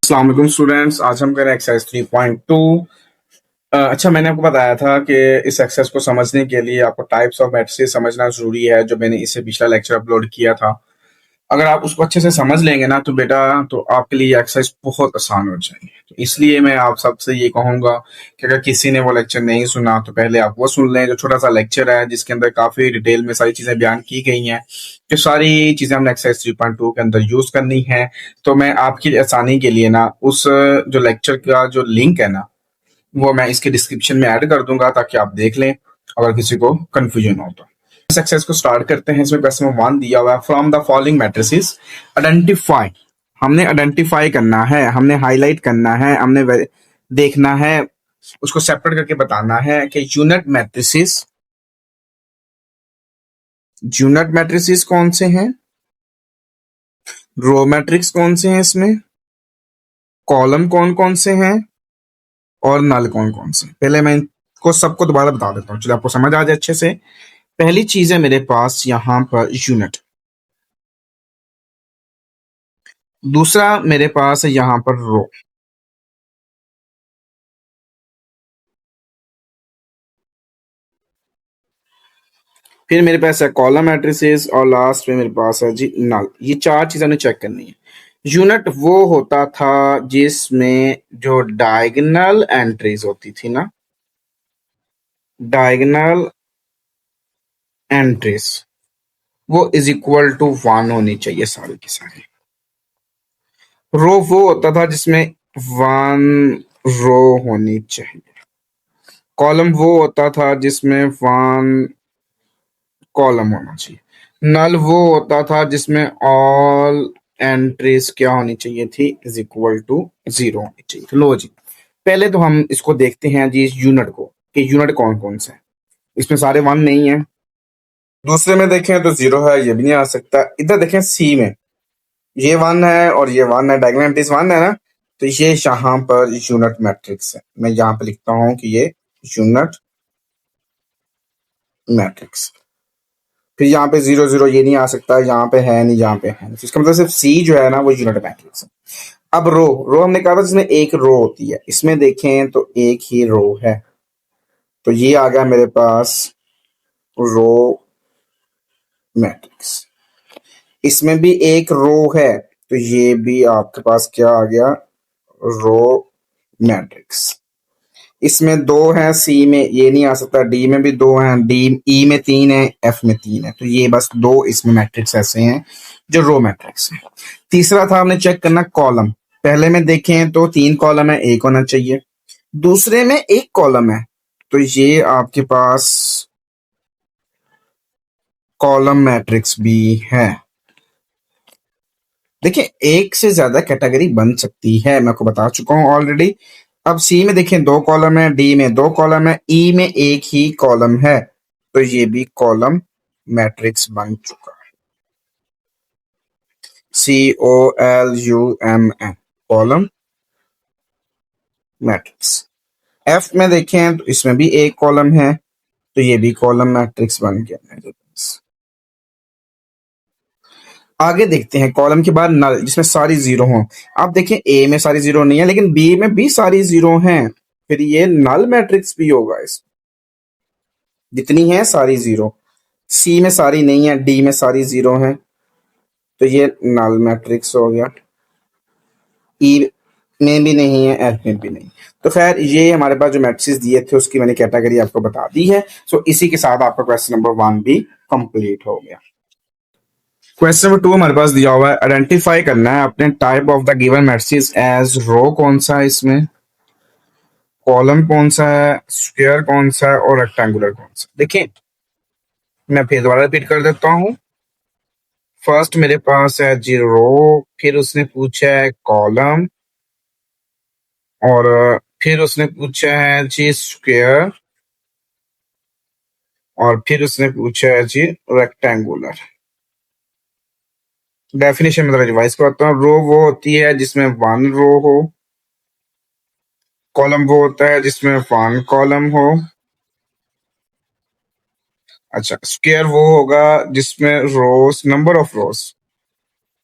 अस्सलाम वालेकुम स्टूडेंट्स। आज हम करें एक्सरसाइज 3.2। अच्छा, मैंने आपको बताया था कि इस एक्सरसाइज को समझने के लिए आपको टाइप्स ऑफ मैट्रिसेस समझना जरूरी है, जो मैंने इससे पिछला लेक्चर अपलोड किया था। अगर आप उसको अच्छे से समझ लेंगे ना तो बेटा, तो आपके लिए एक्सरसाइज बहुत आसान हो जाएगी। तो इसलिए मैं आप सबसे ये कहूंगा कि अगर किसी ने वो लेक्चर नहीं सुना तो पहले आप वो सुन लें, जो छोटा सा लेक्चर है जिसके अंदर काफी डिटेल में सारी चीजें बयान की गई हैं। जो सारी चीजें हमने एक्सरसाइज 3.2 के अंदर यूज करनी है। तो मैं आपकी आसानी के लिए ना उस जो लेक्चर का जो लिंक है ना, वो मैं इसके डिस्क्रिप्शन में ऐड कर दूंगा ताकि आप देख लें, अगर किसी को कंफ्यूजन हो तो। इस एक्सरसाइज को स्टार्ट करते हैं। इसमें क्वेश्चन नंबर 1 दिया हुआ है, from the following matrices identify. हमने आइडेंटिफाई करना है, हमने हाईलाइट करना है, हमने देखना है, उसको सेपरेट करके बताना है कि यूनिट मैट्रिसेस कौन से हैं, रो मैट्रिक्स कौन से हैं, इसमें कॉलम कौन कौन से हैं और नल कौन कौन से। पहले मैं इनको सबको दोबारा बता देता हूँ, चलिए आपको समझ आ जाए अच्छे से। पहली चीज है मेरे पास यहां पर यूनिट, दूसरा मेरे पास है यहां पर रो, फिर मेरे पास है कॉलम मैट्रिसेस और लास्ट में मेरे पास है जी नल। ये चार चीजें हमें चेक करनी है। यूनिट वो होता था जिसमें जो डायगोनल एंट्रीज होती थी ना, डायगोनल एंट्रीज, वो इज इक्वल टू 1 होनी चाहिए सारी की सारी। रो वो होता था जिसमें 1 रो होनी चाहिए। कॉलम वो होता था जिसमें 1 कॉलम होना चाहिए। नल वो होता था जिसमें ऑल एंट्रीज क्या होनी चाहिए थी, इज इक्वल टू 0 होनी चाहिए। तो लो जी, पहले तो हम इसको देखते हैं जी, इस यूनिट को, कि यूनिट कौन कौन सा है। इसमें सारे 1 नहीं है। दूसरे में देखें तो 0 है, ये भी नहीं आ सकता। इधर देखें सी में, ये 1 है और ये 1 है, डायगोनल एंट्रीज 1 है ना। तो ये यहाँ पर यूनिट मैट्रिक्स है। मैं यहाँ पे लिखता हूँ कि ये यूनिट मैट्रिक्स। फिर यहाँ पे 0 0 ये नहीं आ सकता, यहाँ पे है नहीं, यहाँ पे है नहीं। तो इसका मतलब सिर्फ सी जो है ना वो यूनिट मैट्रिक्स है। अब रो, रो हमने कहा था जिसमें एक रो होती है। इसमें देखें तो एक ही रो है, तो ये आ गया मेरे पास रो मैट्रिक्स। इसमें भी एक रो है, तो ये भी आपके पास क्या आ गया, रो मैट्रिक्स। इसमें 2 है, सी में ये नहीं आ सकता, डी में भी 2 हैं, डी ई में 3 है, एफ में 3 है। तो ये बस 2 इसमें मैट्रिक्स ऐसे हैं जो रो मैट्रिक्स है। तीसरा था हमने चेक करना कॉलम। पहले में देखें तो 3 कॉलम है, एक होना चाहिए। दूसरे में एक कॉलम है, तो ये आपके पास कॉलम मैट्रिक्स भी है। देखिए, एक से ज्यादा कैटेगरी बन सकती है, मैं आपको बता चुका हूं ऑलरेडी। अब सी में देखें 2 कॉलम है, डी में 2 कॉलम है, ई में एक ही कॉलम है, तो ये भी कॉलम मैट्रिक्स बन चुका है। COLUMN, column matrix. एफ में देखें तो इसमें भी एक कॉलम है, तो ये भी कॉलम मैट्रिक्स बन गया मेरे पास। आगे देखते हैं कॉलम के बाद नल, जिसमें सारी 0 हो। आप देखें ए में सारी 0 नहीं है, लेकिन बी में भी सारी 0 हैं, फिर ये नल मैट्रिक्स भी होगा। इस जितनी है सारी 0। सी में सारी नहीं है, डी में सारी 0 है, तो ये नल मैट्रिक्स हो गया। ई में भी नहीं है, एफ में भी नहीं। तो खैर, ये हमारे पास जो मैट्रिक्स दिए थे उसकी मैंने कैटेगरी आपको बता दी है। सो इसी के साथ आपका क्वेश्चन नंबर 1 भी कंप्लीट हो गया। क्वेश्चन नंबर 2 हमारे पास दिया हुआ है, आइडेंटिफाई करना है अपने type of the given matrix as row कौन सा है, इसमें कॉलम कौन सा है, स्क्वायर कौन सा है और रेक्टेंगुलर कौन सा। देखिए, मैं फिर दोबारा रिपीट कर देता हूँ। फर्स्ट मेरे पास है जी रो, फिर उसने पूछा है कॉलम, और फिर उसने पूछा है जी स्क्वायर, और फिर उसने पूछा है जी रेक्टेंगुलर। डेफिनेशन में रिवाइज करता हूँ। रो वो होती है जिसमें 1 रो हो, कॉलम वो होता है जिसमें 1 कॉलम हो। अच्छा, स्क्वायर वो होगा जिसमें rows, number of rows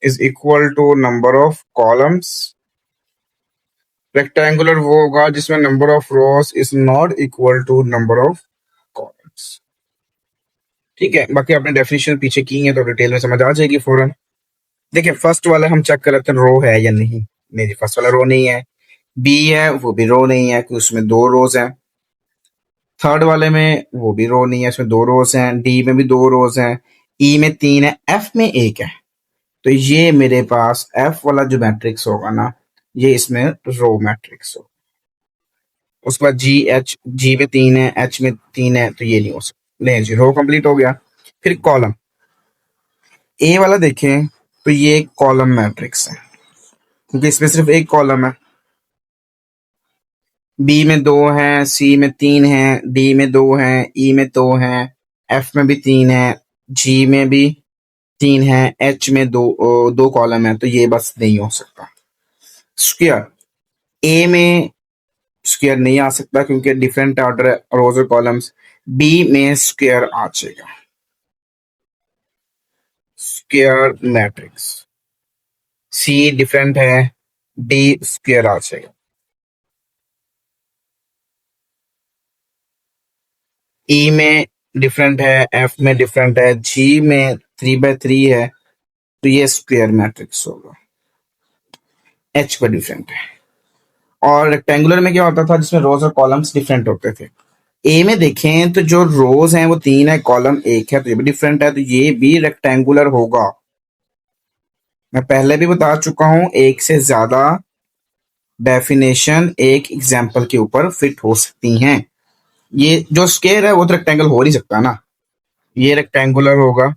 is equal to number of columns. Rectangular वो होगा जिसमें number of rows is not equal to number of columns. ठीक है, बाकी आपने डेफिनेशन पीछे की है तो डिटेल में समझ आ जाएगी फौरन। देखिए फर्स्ट वाला हम चेक कर लेते हैं रो है या नहीं। नहीं जी, फर्स्ट वाला रो नहीं है। बी है वो भी रो नहीं है क्योंकि उसमें दो रोज हैं। थर्ड वाले में वो भी रो नहीं है, उसमें दो रोज हैं। डी में भी दो रोज हैं। ई में तीन है, एफ में एक है। तो ये मेरे पास एफ वाला जो मैट्रिक्स होगा ना, ये इसमें रो मैट्रिक्स होगा। उसके बाद जी एच, जी में तीन है, एच में तीन है, तो ये नहीं हो सकता। नहीं जी, रो कंप्लीट हो गया। फिर कॉलम ए वाला देखें तो ये कॉलम मैट्रिक्स है क्योंकि इसमें सिर्फ एक कॉलम है। बी में दो हैं, सी में तीन हैं, डी में दो हैं, ई में दो हैं, एफ में भी तीन है, जी में भी तीन है, एच में दो कॉलम है, तो ये बस नहीं हो सकता। स्क्वायर ए में स्क्वायर नहीं आ सकता क्योंकि डिफरेंट ऑर्डर है रोज और कॉलम्स। बी में स्क्वायर आ जाएगा, स्क्वायर मैट्रिक्स। सी डिफरेंट है, डी स्क्वायर आ जाएगा। ई में डिफरेंट है, एफ में डिफरेंट है, जी में 3/3 है, तो ये स्क्वायर मैट्रिक्स होगा। एच पर डिफरेंट है। और रेक्टेंगुलर में क्या होता था जिसमें रोज और कॉलम्स डिफरेंट होते थे। ए में देखें तो जो रोज हैं वो तीन है, कॉलम एक है, तो ये भी डिफरेंट है, तो ये भी रेक्टेंगुलर होगा। मैं पहले भी बता चुका हूं, एक से ज्यादा डेफिनेशन एक एग्जाम्पल के ऊपर फिट हो सकती हैं। ये जो स्क्वायर है वो तो रेक्टेंगल हो नहीं सकता ना, ये रेक्टेंगुलर होगा,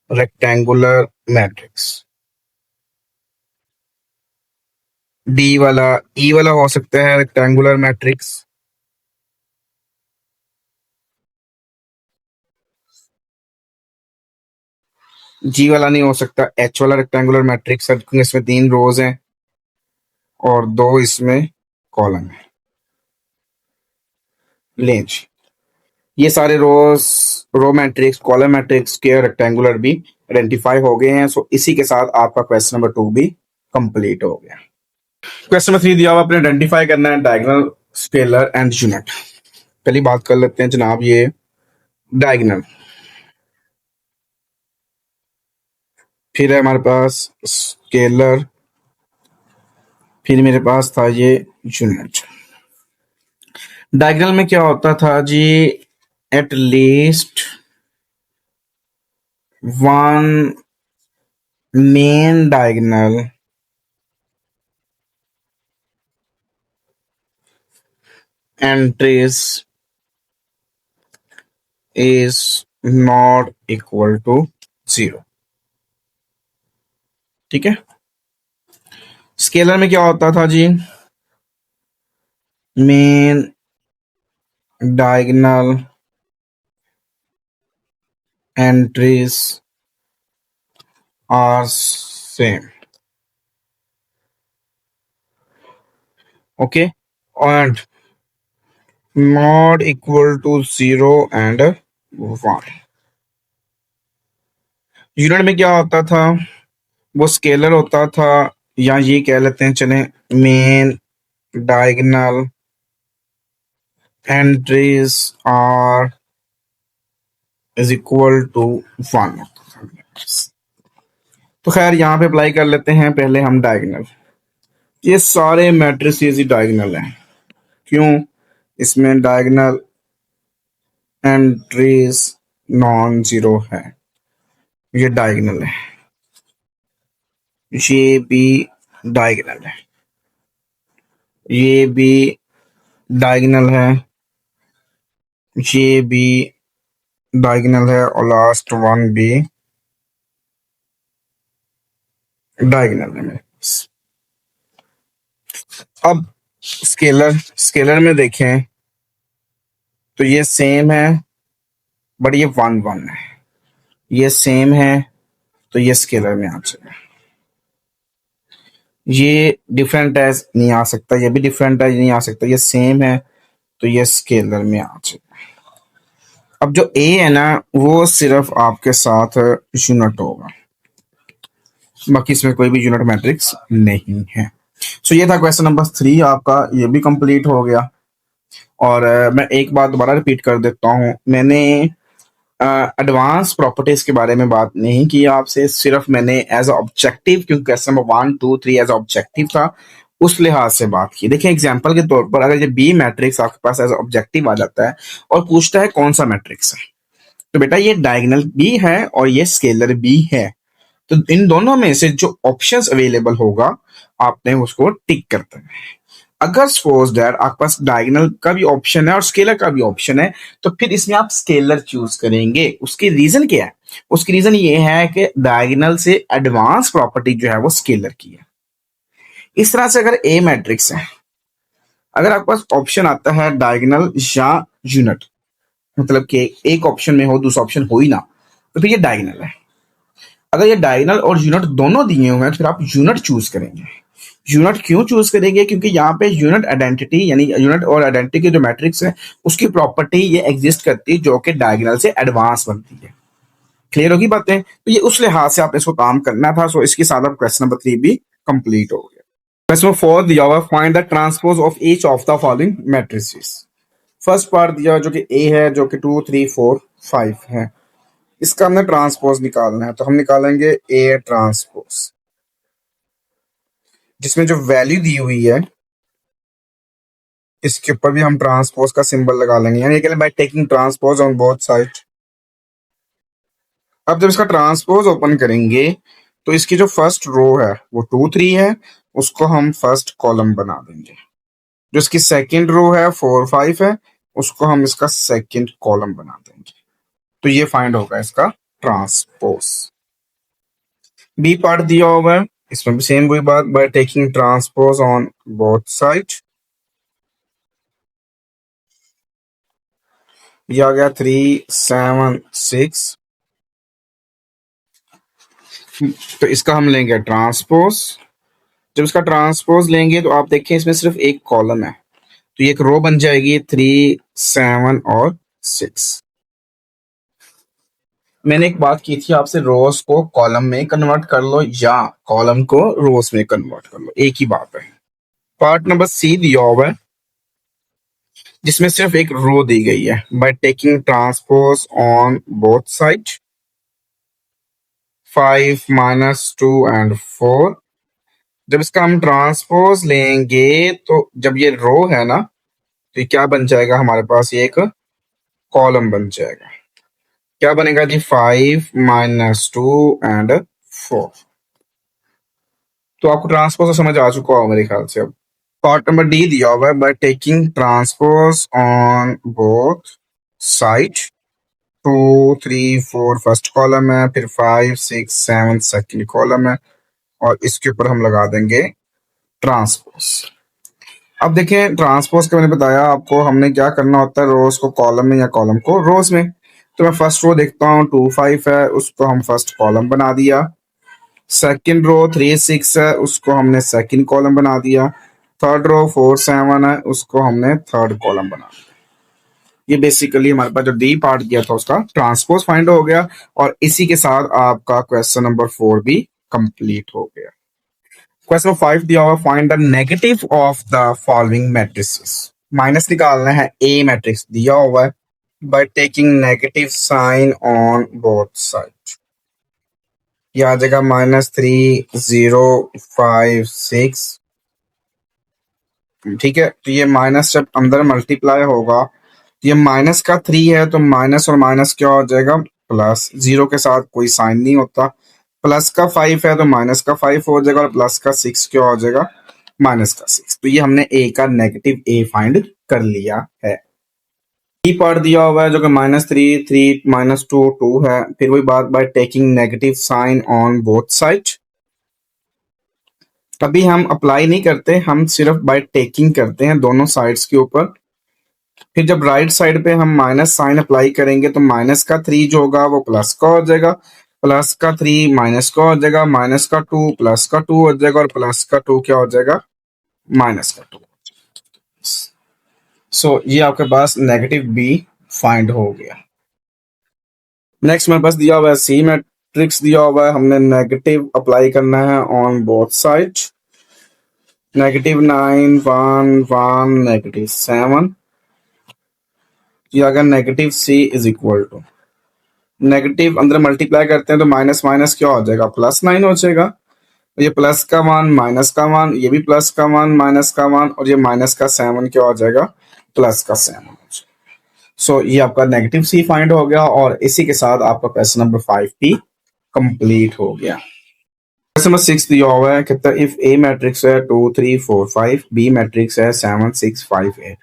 रेक्टेंगुलर मैट्रिक्स। डी वाला, ई वाला हो सकता है रेक्टेंगुलर मैट्रिक्स। जी वाला नहीं हो सकता, एच वाला रेक्टेंगुलर मैट्रिक्स है क्योंकि इसमें तीन रोज हैं और दो इसमें कॉलम है। लेंज ये सारे rows, row matrix, column matrix, square, rectangular भी आइडेंटिफाई हो गए हैं। सो इसी के साथ आपका क्वेश्चन नंबर 2 भी कंप्लीट हो गया। क्वेश्चन नंबर 3 दिया हुआ, आपने आइडेंटिफाई करना है डायगोनल, स्केलर एंड यूनिट। पहली बात कर लेते हैं जनाब, ये डायगोनल। फिर है हमारे पास स्केलर, फिर मेरे पास था ये यूनिट। डायगोनल में क्या होता था जी, at least one main diagonal entries is not equal to 0। ठीक है। स्केलर में क्या होता था जी, main diagonal entries are same. Okay, and not equal to 0 and 1। Unit में क्या होता था, वो स्केलर होता था, या ये कह लेते हैं चले main diagonal entries are is equal to 1। तो खैर यहाँ पे अप्लाई कर लेते हैं पहले हम डायगोनल। ये सारे मैट्रिसेस ही डायगोनल हैं। क्यों, इसमें डायगोनल एंट्रीज नॉन जीरो है, ये डायगोनल है, ये भी डायगोनल है, ये भी डायगोनल है, ये भी डायगोनल है, और लास्ट वन भी डायगोनल है। अब स्केलर में देखें तो ये सेम है, बट ये 1 1 है। ये सेम है तो ये स्केलर में आ जाएगा। ये डिफरेंट है, नहीं आ सकता, ये भी डिफरेंट है, नहीं आ सकता। ये सेम है तो ये स्केलर में आ जाएगा। अब जो ए है ना, वो सिर्फ आपके साथ यूनिट होगा, बाकी इसमें कोई भी यूनिट मैट्रिक्स नहीं है। सो ये था क्वेश्चन नंबर 3 आपका, ये भी कंप्लीट हो गया। और मैं एक बात दोबारा रिपीट कर देता हूँ, मैंने एडवांस प्रॉपर्टीज के बारे में बात नहीं की आपसे, सिर्फ मैंने एज ऑब्जेक्टिव, क्योंकि क्वेश्चन नंबर 1 2 3 एज ऑब्जेक्टिव था, उस लिहाज से बात की। देखिए एग्जांपल के तौर पर अगर ये बी मैट्रिक्स आपके पास एज ऑब्जेक्टिव आ जाता है और पूछता है कौन सा मैट्रिक्स है, तो बेटा ये डायगोनल बी है और ये स्केलर बी है, तो इन दोनों में से जो ऑप्शंस अवेलेबल होगा आपने उसको टिक कर देना है। अगर सपोज दैट आपके पास डायगोनल का भी ऑप्शन है और स्केलर का भी ऑप्शन है, तो फिर इसमें आप स्केलर चूज करेंगे। उसकी रीजन क्या है? उसकी रीजन ये है कि डायगोनल से एडवांस प्रॉपर्टी जो है वो स्केलर की है। इस तरह से अगर ए मैट्रिक्स है, अगर आपके पास ऑप्शन आता है डायगोनल या यूनिट, मतलब कि एक ऑप्शन में हो दूसरा ऑप्शन हो ही ना, तो फिर ये डायगोनल है। अगर ये डायगोनल और यूनिट दोनों दिए हुए हैं तो फिर आप यूनिट चूज करेंगे। यूनिट क्यों चूज करेंगे? क्योंकि यहाँ पे यूनिट आइडेंटिटी, यानी यूनिट और आइडेंटिटी के जो मैट्रिक्स है उसकी प्रॉपर्टी ये एग्जिस्ट करती है जो कि डायगोनल से एडवांस बनती है। क्लियर होगी बातें? तो ये उस लिहाज से आपने इसको काम करना था। सो इसके साथ अब क्वेश्चन नंबर 3 भी कंप्लीट हो गया। क्वेश्चन नंबर 4 दिया हुआ, find the transpose of each of the following matrices. First part दिया जो कि ए है, जो कि 2 3 4 5 है, इसका हमने ट्रांसपोज निकालना है, तो हम निकालेंगे ए ट्रांसपोज, जिसमें जो वैल्यू दी हुई है इसके ऊपर भी हम ट्रांसपोज का सिंबल लगा लेंगे, यानी by taking transpose on both side. अब जब इसका ट्रांसपोज ओपन करेंगे तो इसकी जो फर्स्ट रो है वो 2 3 है, उसको हम फर्स्ट कॉलम बना देंगे। जो इसकी सेकंड रो है 4 5 है, उसको हम इसका सेकंड कॉलम बना देंगे। तो ये फाइंड होगा इसका ट्रांसपोज। बी पार्ट दिया हुआ है, इसमें भी सेम वही बात, by taking transpose on both side. ये आ गया 3 7 6, तो इसका हम लेंगे ट्रांसपोज। जब इसका ट्रांसपोज लेंगे तो आप देखें इसमें सिर्फ एक कॉलम है, तो ये एक रो बन जाएगी 3 7 और 6। मैंने एक बात की थी आपसे, रोज को कॉलम में कन्वर्ट कर लो या कॉलम को रोज में कन्वर्ट कर लो, एक ही बात है। पार्ट नंबर सी दिया हुआ है, जिसमें सिर्फ एक रो दी गई है, by taking transpose on both side 5 -2 and 4। जब इसका हम ट्रांसपोज लेंगे तो जब ये रो है ना, तो ये क्या बन जाएगा हमारे पास, ये एक कॉलम बन जाएगा। क्या बनेगा जी? 5 -2 एंड 4। तो आपको ट्रांसपोज समझ आ चुका होगा मेरे ख्याल से। अब पार्ट नंबर डी दिया हुआ है, by taking transpose on both side 2 3 4 first column है, फिर 5 6 7 सेकंड कॉलम है, और इसके ऊपर हम लगा देंगे ट्रांसपोज। अब देखें ट्रांसपोज का मैंने बताया आपको हमने क्या करना होता है, रोज को कॉलम में या कॉलम को रोज में। तो मैं फर्स्ट रो देखता हूँ 2 5 है, उसको हम फर्स्ट कॉलम बना दिया। सेकंड रो 3 6 है, उसको हमने सेकंड कॉलम बना दिया। थर्ड रो 4 7 है, उसको हमने थर्ड कॉलम बना दिया। ये बेसिकली हमारे पास जो डी पार्ट दिया था उसका ट्रांसपोज फाइंड हो गया, और इसी के साथ आपका क्वेश्चन नंबर 4 भी कंप्लीट हो गया। क्वेश्चन 5 दिया हुआ, find the negative of the following matrices. Minus निकालना है ए मैट्रिक्स दिया हुआ है, by taking negative sign on both side. ये आ जाएगा -3 0 5 6। ठीक है, तो ये माइनस जब अंदर मल्टीप्लाई होगा, तो ये माइनस का 3 है, तो माइनस और माइनस क्या हो जाएगा, प्लस। जीरो के साथ कोई साइन नहीं होता। प्लस का 5 है तो माइनस का 5 हो जाएगा, और प्लस का 6 क्या हो जाएगा, माइनस का 6। तो ये हमने ए का नेगेटिव ए फाइंड कर लिया है। बी पार्ट दिया हुआ है जो कि -3 3 -2 2 है, फिर वही बात, by taking negative sign on both side. अभी हम अप्लाई नहीं करते, हम सिर्फ बाय टेकिंग करते हैं दोनों साइड्स के ऊपर। फिर जब राइट साइड पे हम माइनस साइन अप्लाई करेंगे तो माइनस का 3 जो होगा वो प्लस का हो जाएगा, प्लस का 3 माइनस का हो जाएगा, माइनस का 2 प्लस का 2 हो जाएगा, और प्लस का 2 क्या हो जाएगा, माइनस का 2। सो ये आपके पास नेगेटिव बी फाइंड हो गया। नेक्स्ट मेरे पास दिया हुआ है सी मैट्रिक्स दिया हुआ है, हमने नेगेटिव अप्लाई करना है ऑन बोथ साइड। -9 1 1 -7 ये आ गया negative C is equal to negative अंदर मल्टीप्लाई करते हैं तो माइनस माइनस क्या हो जाएगा +9 हो जाएगा। ये प्लस का 1 माइनस का 1 ये भी प्लस का 1 माइनस का 1 और ये माइनस का 7 क्या हो जाएगा प्लस का 7। सो ये आपका नेगेटिव सी फाइंड हो गया और इसी के साथ आपका क्वेश्चन नंबर 5 भी कंप्लीट हो गया। क्वेश्चन नंबर 6 दिया हुआ है कहता है इफ ए मैट्रिक्स है 2 3 4 5 बी मैट्रिक्स है 7 6 5 8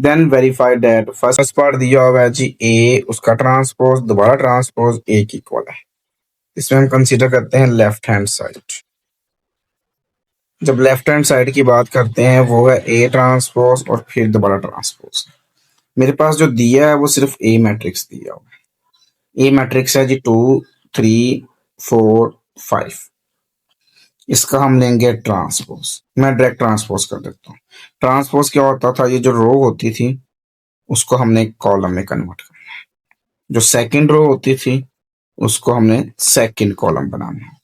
then verify that first part दिया हुआ है जी ए उसका ट्रांसपोज दोबारा ट्रांसपोज ए की इक्वल है। इसमें हम कंसीडर करते हैं लेफ्ट हैंड साइड। जब लेफ्ट हैंड साइड की बात करते हैं वो है ए ट्रांसपोज और फिर दोबारा ट्रांसपोज। मेरे पास जो दिया है वो सिर्फ ए मैट्रिक्स दिया हुआ है। ए मैट्रिक्स है जी 2 3 4 5 इसका हम लेंगे ट्रांसपोज। मैं डायरेक्ट ट्रांसपोज कर देता हूँ। ट्रांसपोज क्या होता था ये जो रो होती थी उसको हमने कॉलम में कन्वर्ट करना है। जो सेकंड रो होती थी उसको हमने सेकंड कॉलम बनाना है।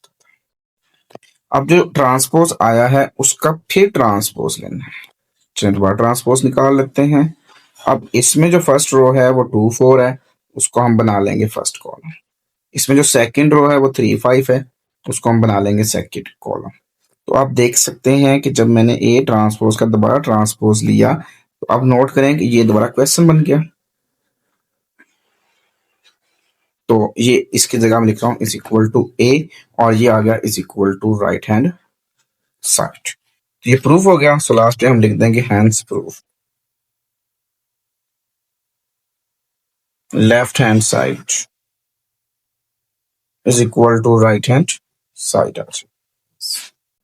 अब जो ट्रांसपोज आया है उसका फिर ट्रांसपोज लेना है। चलिए दोबारा ट्रांसपोज निकाल लेते हैं। अब इसमें जो फर्स्ट रो है वो 2 4 है उसको हम बना लेंगे फर्स्ट कॉलम। इसमें जो सेकंड रो है वो 3 5 है उसको हम बना लेंगे सेकंड कॉलम। तो आप देख सकते हैं कि जब मैंने ए ट्रांसपोज का दोबारा ट्रांसपोज लिया तो आप नोट करें कि ये दोबारा क्वेश्चन बन गया। तो ये इसकी जगह में लिख रहा हूं इज इक्वल टू ए और ये आ गया is equal to right hand side. तो ये प्रूफ हो गया। सो लास्ट में हम लिख देंगे hence proof left hand side is equal to right hand side.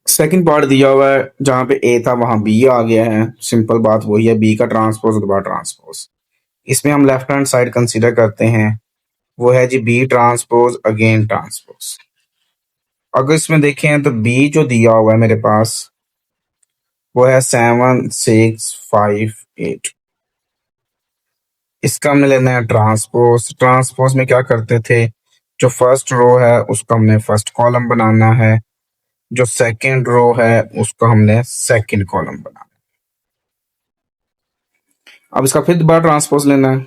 Second part दिया हुआ है जहां पे ए था वहां बी आ गया है। सिंपल बात वही है बी का ट्रांसपोज दोबारा ट्रांसपोज। इसमें हम लेफ्ट हैंड साइड कंसीडर करते हैं वो है G B transpose again transpose. अगर इसमें देखें तो बी जो दिया हुआ है मेरे पास वो है 7 6 5 8। इसका हमने लेना है ट्रांसपोज। ट्रांसपोज में क्या करते थे जो फर्स्ट रो है उसको हमने फर्स्ट कॉलम बनाना है। जो सेकंड रो है उसको हमने सेकंड कॉलम बनाना। अब इसका फिर दोबारा ट्रांसपोज लेना है।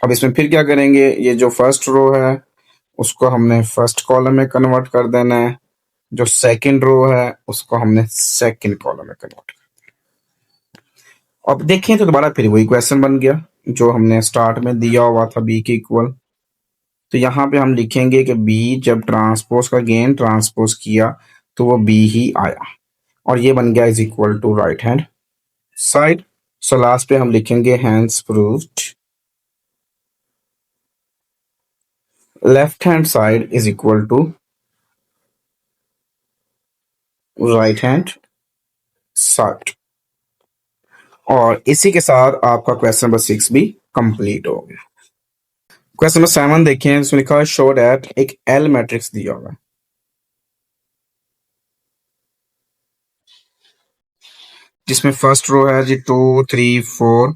अब इसमें फिर क्या करेंगे ये जो फर्स्ट रो है उसको हमने फर्स्ट कॉलम में कन्वर्ट कर देना है। जो सेकंड रो है उसको हमने सेकंड कॉलम में कन्वर्ट कर। अब देखें तो दोबारा फिर वही क्वेश्चन बन गया जो हमने स्टार्ट में दिया हुआ था बी के इक्वल। तो यहाँ पे हम लिखेंगे कि बी जब ट्रांसपोज का गेन ट्रांसपोज किया तो वो बी ही आया और ये बन गया is equal to right hand side. So last पे हम लिखेंगे hence proved left hand side is equal to right hand side. और इसी के साथ आपका क्वेश्चन नंबर 6 भी कंप्लीट हो गया। क्वेश्चन नंबर 7 देखें इसमें लिखा है शो दैट एक एल मैट्रिक्स दिया होगा जिसमें फर्स्ट रो है जी 2 3 4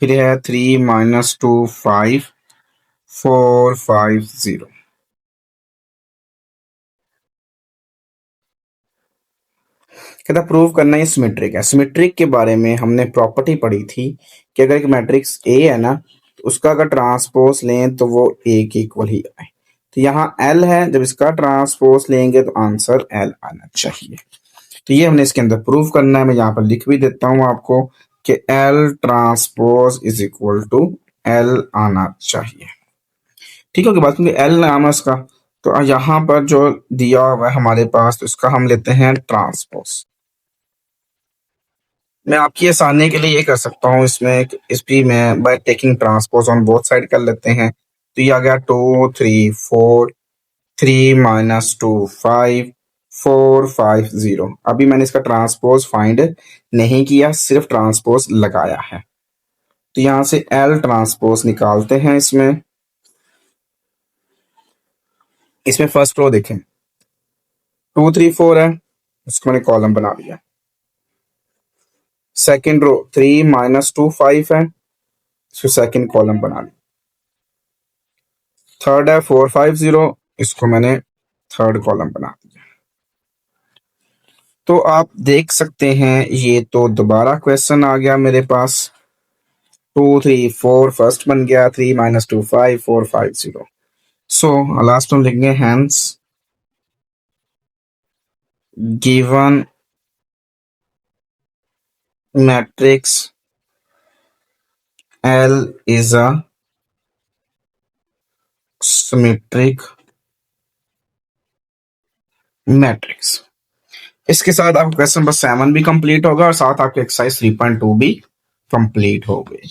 फिर है 3 -2 5 4 5 0। कहता प्रूव करना है सिमेट्रिक है। सिमेट्रिक के बारे में हमने प्रॉपर्टी पढ़ी थी कि अगर एक मैट्रिक्स ए है ना तो उसका अगर ट्रांसपोज लें तो वो ए के इक्वल ही आए। तो यहाँ एल है जब इसका ट्रांसपोज लेंगे तो आंसर एल आना चाहिए। तो ये हमने इसके अंदर प्रूव करना है। मैं यहाँ पर लिख भी देता हूँ आपको कि L transpose is equal to L आना चाहिए। ठीक है बात क्योंकि एल नाम है उसका। तो यहाँ पर जो दिया हुआ है हमारे पास तो इसका हम लेते हैं ट्रांसपोज। मैं आपकी आसानी के लिए ये कर सकता हूँ इसमें इस भी में by taking transpose on both side कर लेते हैं। तो ये आ गया 2 3 4 3 -2 5 4 5 0। अभी मैंने इसका ट्रांसपोज फाइंड नहीं किया सिर्फ ट्रांसपोज लगाया है। तो यहां से एल ट्रांसपोज निकालते हैं। इसमें फर्स्ट रो देखें 2 3 4 है उसको मैंने कॉलम बना दिया। सेकंड रो 3 -2 5 है इसको सेकंड कॉलम बना लिया। थर्ड है 4 5 0 इसको मैंने थर्ड कॉलम बना दिया। तो आप देख सकते हैं ये तो दोबारा क्वेश्चन आ गया मेरे पास। 2 3 4 फर्स्ट बन गया, 3 - 2 5 4 5 0। सो लास्ट में लिखेंगे hence given matrix L is a symmetric matrix. इसके साथ आपका क्वेश्चन नंबर 7 भी कंप्लीट होगा और साथ आपके एक्सरसाइज 3.2 भी कंप्लीट हो गई।